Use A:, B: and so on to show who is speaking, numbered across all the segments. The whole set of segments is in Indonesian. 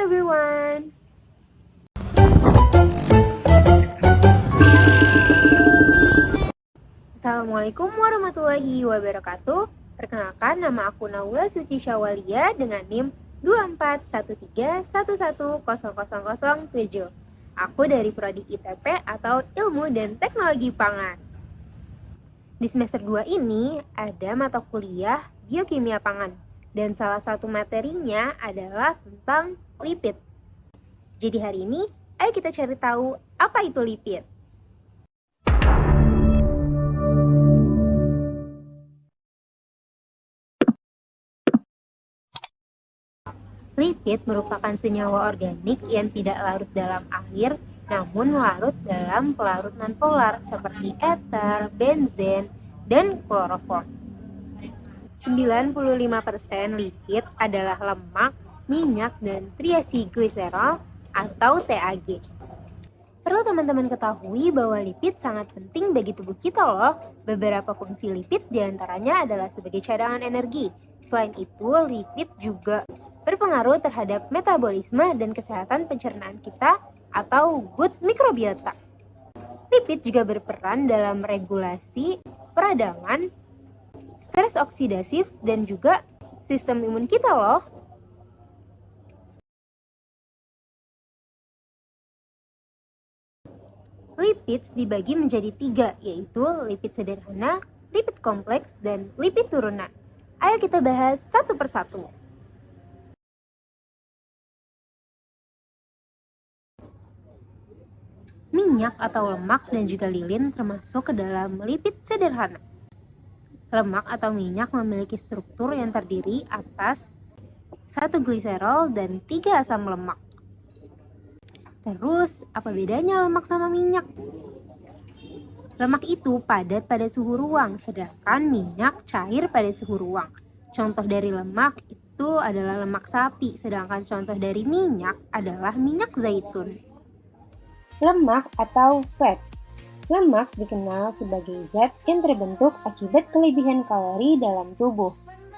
A: everyone! Assalamualaikum warahmatullahi wabarakatuh. Perkenalkan, nama aku Naula Suci Syawalia dengan NIM 2413110007. Aku dari Prodi ITP atau Ilmu dan Teknologi Pangan. Di semester 2 ini ada mata kuliah Biokimia Pangan dan salah satu materinya adalah tentang lipid. Jadi hari ini, ayo kita cari tahu apa itu lipid. Lipid merupakan senyawa organik yang tidak larut dalam air, namun larut dalam pelarut nonpolar seperti ether, benzen, dan kloroform. 95% lipid adalah lemak, minyak, dan triacylglycerol atau TAG. Perlu teman-teman ketahui bahwa lipid sangat penting bagi tubuh kita loh. Beberapa fungsi lipid diantaranya adalah sebagai cadangan energi. Selain itu, lipid juga berpengaruh terhadap metabolisme dan kesehatan pencernaan kita atau good microbiota. Lipid juga berperan dalam regulasi peradangan, stres oksidasif, dan juga sistem imun kita loh. Lipid dibagi menjadi 3, yaitu lipid sederhana, lipid kompleks, dan lipid turunan. Ayo kita bahas satu persatu. Minyak atau lemak dan juga lilin termasuk ke dalam lipid sederhana. Lemak atau minyak memiliki struktur yang terdiri atas 1 gliserol dan 3 asam lemak. Terus, apa bedanya lemak sama minyak? Lemak itu padat pada suhu ruang, sedangkan minyak cair pada suhu ruang. Contoh dari lemak itu adalah lemak sapi, sedangkan contoh dari minyak adalah minyak zaitun.
B: Lemak atau fat. Lemak dikenal sebagai zat yang terbentuk akibat kelebihan kalori dalam tubuh.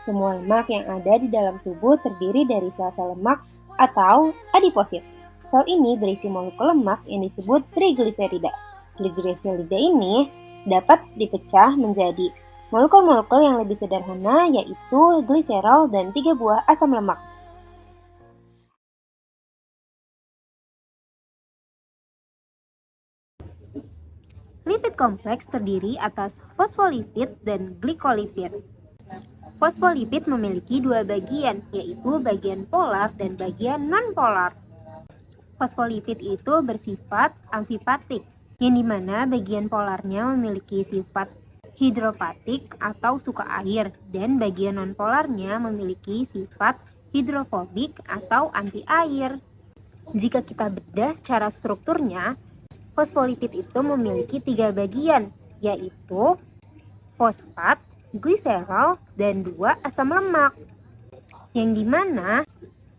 B: Semua lemak yang ada di dalam tubuh terdiri dari sel-sel lemak atau adiposit. Sel ini berisi molekul lemak yang disebut trigliserida. Trigliserida ini dapat dipecah menjadi molekul-molekul yang lebih sederhana, yaitu gliserol dan 3 buah asam lemak.
A: Lipid kompleks terdiri atas fosfolipid dan glikolipid. Fosfolipid memiliki 2 bagian, yaitu bagian polar dan bagian non-polar. Fosfolipid itu bersifat amfipatik, yang dimana bagian polarnya memiliki sifat hidropatik atau suka air, dan bagian non-polarnya memiliki sifat hidrofobik atau anti air. Jika kita bedah secara strukturnya, fosfolipid itu memiliki 3 bagian, yaitu fosfat, gliserol, dan 2 asam lemak. Yang dimana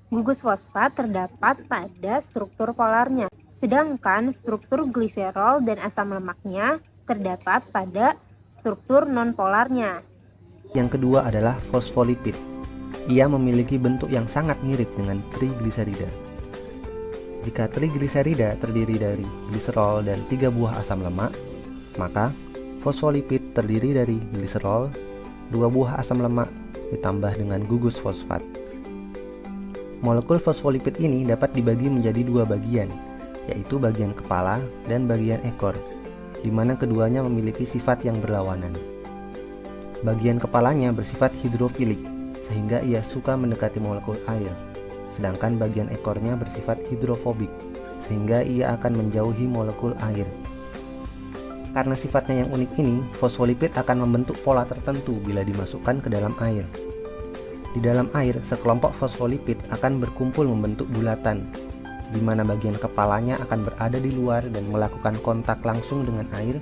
A: gugus fosfat terdapat pada struktur polarnya, sedangkan struktur gliserol dan asam lemaknya terdapat pada struktur non-polarnya.
C: Yang kedua adalah fosfolipid. Ia memiliki bentuk yang sangat mirip dengan trigliserida. Jika trigliserida terdiri dari gliserol dan 3 buah asam lemak, maka fosfolipid terdiri dari gliserol, 2 buah asam lemak, ditambah dengan gugus fosfat. Molekul fosfolipid ini dapat dibagi menjadi 2 bagian, yaitu bagian kepala dan bagian ekor, di mana keduanya memiliki sifat yang berlawanan. Bagian kepalanya bersifat hidrofilik, sehingga ia suka mendekati molekul air. Sedangkan bagian ekornya bersifat hidrofobik, sehingga ia akan menjauhi molekul air. Karena sifatnya yang unik ini, fosfolipid akan membentuk pola tertentu bila dimasukkan ke dalam air. Di dalam air, sekelompok fosfolipid akan berkumpul membentuk bulatan, di mana bagian kepalanya akan berada di luar dan melakukan kontak langsung dengan air,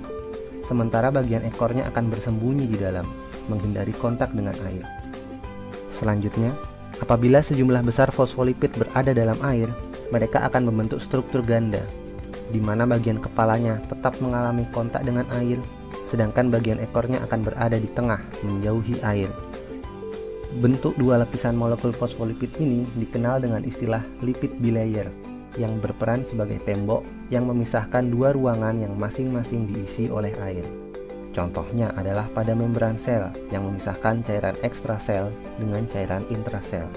C: sementara bagian ekornya akan bersembunyi di dalam, menghindari kontak dengan air. Selanjutnya, apabila sejumlah besar fosfolipid berada dalam air, mereka akan membentuk struktur ganda, di mana bagian kepalanya tetap mengalami kontak dengan air, sedangkan bagian ekornya akan berada di tengah, menjauhi air. Bentuk dua lapisan molekul fosfolipid ini dikenal dengan istilah lipid bilayer, yang berperan sebagai tembok yang memisahkan dua ruangan yang masing-masing diisi oleh air. Contohnya adalah pada membran sel yang memisahkan cairan ekstrasel dengan cairan intrasel.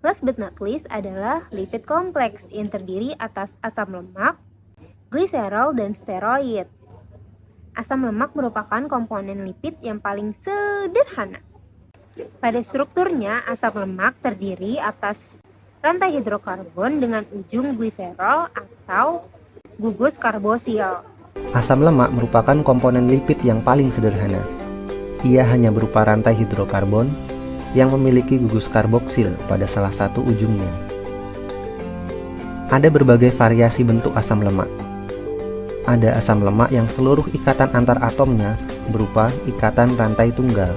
A: Last but not least adalah lipid kompleks yang terdiri atas asam lemak, gliserol, dan steroid. Asam lemak merupakan komponen lipid yang paling sederhana. Pada strukturnya, asam lemak terdiri atas rantai hidrokarbon dengan ujung gliserol atau gugus karbosil.
C: Asam lemak merupakan komponen lipid yang paling sederhana. Ia hanya berupa rantai hidrokarbon yang memiliki gugus karboksil pada salah satu ujungnya. Ada berbagai variasi bentuk asam lemak. Ada asam lemak yang seluruh ikatan antar atomnya berupa ikatan rantai tunggal,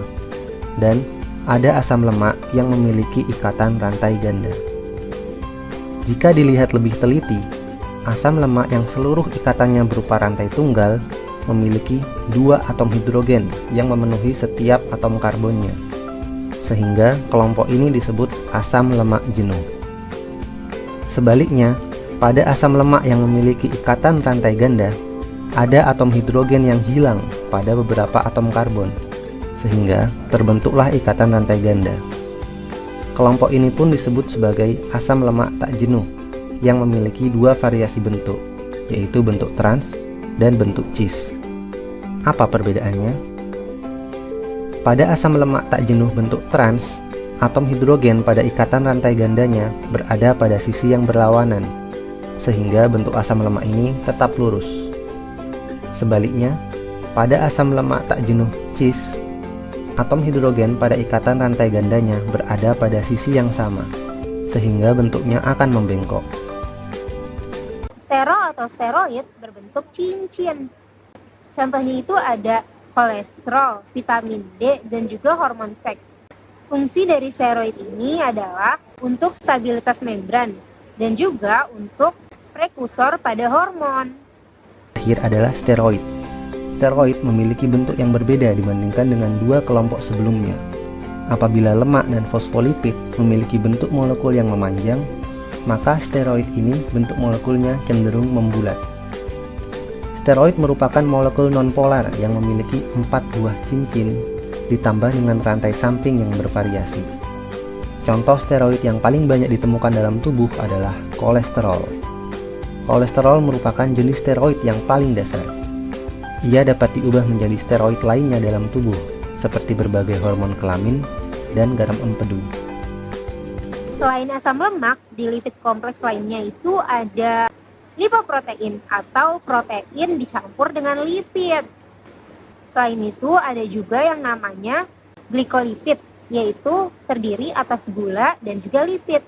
C: dan ada asam lemak yang memiliki ikatan rantai ganda. Jika dilihat lebih teliti, asam lemak yang seluruh ikatannya berupa rantai tunggal memiliki dua atom hidrogen yang memenuhi setiap atom karbonnya, sehingga kelompok ini disebut asam lemak jenuh. Sebaliknya, pada asam lemak yang memiliki ikatan rantai ganda, ada atom hidrogen yang hilang pada beberapa atom karbon, sehingga terbentuklah ikatan rantai ganda. Kelompok ini pun disebut sebagai asam lemak tak jenuh yang memiliki dua variasi bentuk, yaitu bentuk trans dan bentuk cis. Apa perbedaannya? Pada asam lemak tak jenuh bentuk trans, atom hidrogen pada ikatan rantai gandanya berada pada sisi yang berlawanan, sehingga bentuk asam lemak ini tetap lurus. Sebaliknya, pada asam lemak tak jenuh cis, atom hidrogen pada ikatan rantai gandanya berada pada sisi yang sama, sehingga bentuknya akan membengkok.
A: Sterol atau steroid berbentuk cincin. Contohnya itu ada kolesterol, vitamin D, dan juga hormon seks. Fungsi dari steroid ini adalah untuk stabilitas membran dan juga untuk prekursor pada hormon.
C: Terakhir adalah steroid. Steroid memiliki bentuk yang berbeda dibandingkan dengan dua kelompok sebelumnya. Apabila lemak dan fosfolipid memiliki bentuk molekul yang memanjang, maka steroid ini bentuk molekulnya cenderung membulat. Steroid merupakan molekul nonpolar yang memiliki 4 buah cincin ditambah dengan rantai samping yang bervariasi. Contoh steroid yang paling banyak ditemukan dalam tubuh adalah kolesterol. Kolesterol merupakan jenis steroid yang paling dasar. Ia dapat diubah menjadi steroid lainnya dalam tubuh, seperti berbagai hormon kelamin dan garam empedu.
A: Selain asam lemak, di lipid kompleks lainnya itu ada lipoprotein atau protein dicampur dengan lipid. Selain itu ada juga yang namanya glikolipid, yaitu terdiri atas gula dan juga lipid.